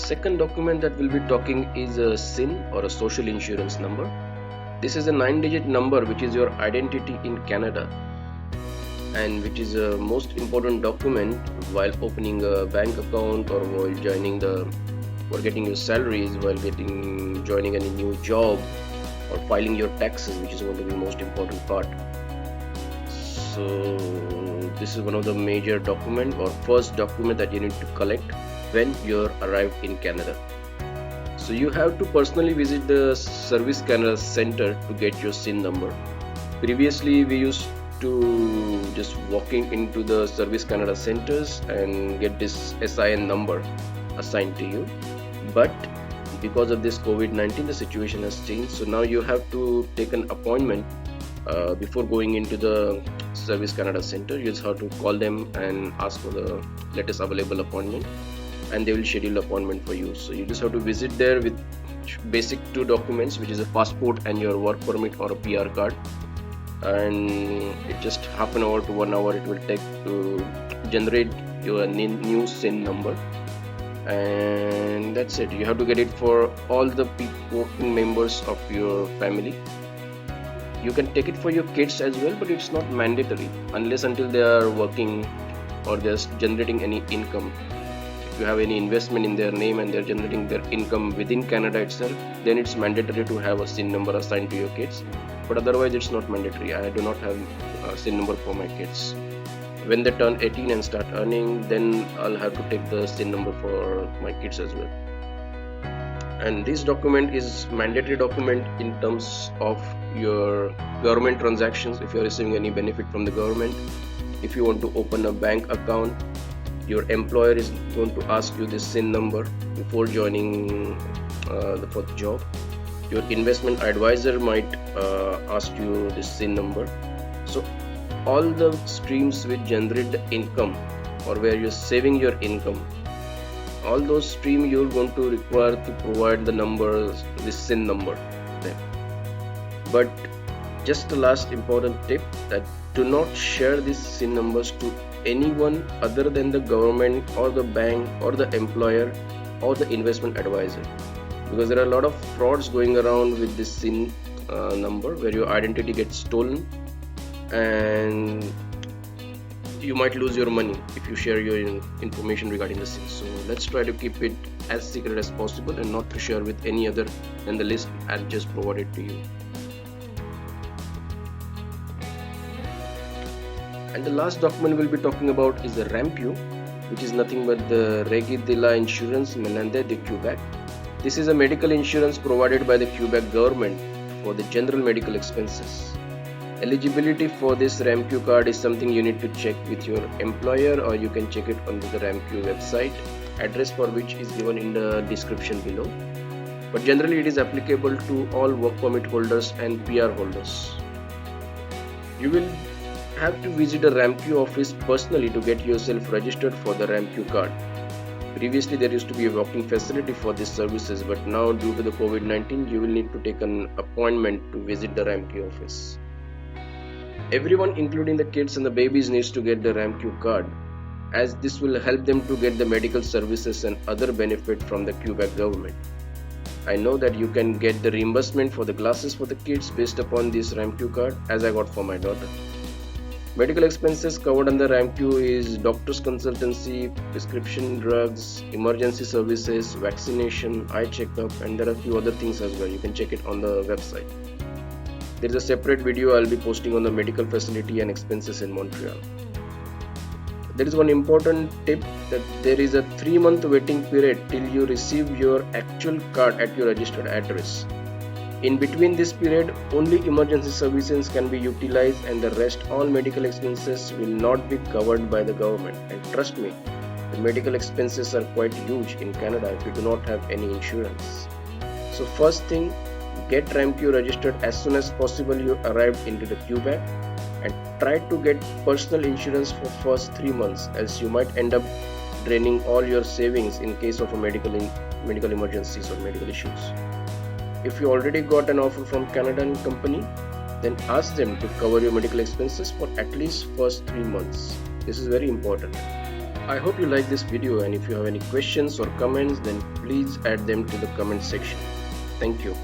second document that we'll be talking is a SIN or a social insurance number. This is a 9-digit number which is your identity in Canada and which is a most important document while opening a bank account or while getting your salaries, while joining any new job or filing your taxes, which is going to be the most important part. So this is one of the major document or first document that you need to collect when you're arrived in Canada. So you have to personally visit the Service Canada Center to get your SIN number. Previously we used to just walking into the Service Canada centers and get this SIN number assigned to you, but because of this COVID-19 the situation has changed, so now you have to take an appointment before going into the Service Canada Center. You just have to call them and ask for the latest available appointment and they will schedule appointment for you. So you just have to visit there with basic two documents, which is a passport and your work permit or a PR card, and it just half an hour to 1 hour it will take to generate your new SIN number, and that's it. You have to get it for all the working members of your family. You can take it for your kids as well, but it's not mandatory unless until they are working or they're generating any income. If you have any investment in their name and they're generating their income within Canada itself, then it's mandatory to have a SIN number assigned to your kids, but otherwise it's not mandatory. I do not have a SIN number for my kids. When they turn 18 and start earning, then I'll have to take the SIN number for my kids as well. And this document is mandatory document in terms of your government transactions. If you're receiving any benefit from the government, if you want to open a bank account, your employer is going to ask you this SIN number before joining for the job. Your investment advisor might ask you this SIN number. So all the streams which generate the income or where you're saving your income, all those streams you're going to require to provide the numbers, this SIN number there. But just the last important tip, that do not share these SIN numbers to anyone other than the government or the bank or the employer or the investment advisor, because there are a lot of frauds going around with this SIN number where your identity gets stolen and you might lose your money if you share your information regarding the SIN. So let's try to keep it as secret as possible and not to share with any other than the list I just provided to you. And the last document we'll be talking about is the RAMPU, which is nothing but the Régie de la Insurance Maladie de Quebec. This is a medical insurance provided by the Quebec government for the general medical expenses. Eligibility for this RAMPU card is something you need to check with your employer, or you can check it on the RAMPU website, address for which is given in the description below. But generally it is applicable to all work permit holders and PR holders. You will have to visit a RAMPU office personally to get yourself registered for the RAMPU card. Previously there used to be a walk-in facility for these services, but now due to the COVID-19 you will need to take an appointment to visit the RAMPU office. Everyone including the kids and the babies needs to get the RAMPU card, as this will help them to get the medical services and other benefit from the Quebec government. I know that you can get the reimbursement for the glasses for the kids based upon this RAMPU card, as I got for my daughter. Medical expenses covered under RAMPU is doctor's consultancy, prescription drugs, emergency services, vaccination, eye checkup, and there are a few other things as well. You can check it on the website. There is a separate video I'll be posting on the medical facility and expenses in Montreal. There is one important tip, that there is a 3-month waiting period till you receive your actual card at your registered address. In between this period, only emergency services can be utilized and the rest all medical expenses will not be covered by the government. And trust me, the medical expenses are quite huge in Canada if you do not have any insurance. So first thing, get RAMPU registered as soon as possible you arrive into the Quebec, and try to get personal insurance for first 3 months, else you might end up draining all your savings in case of a medical emergencies or medical issues. If you already got an offer from Canadian company, then ask them to cover your medical expenses for at least first 3 months. This is very important. I hope you like this video, and if you have any questions or comments, then please add them to the comment section. Thank you.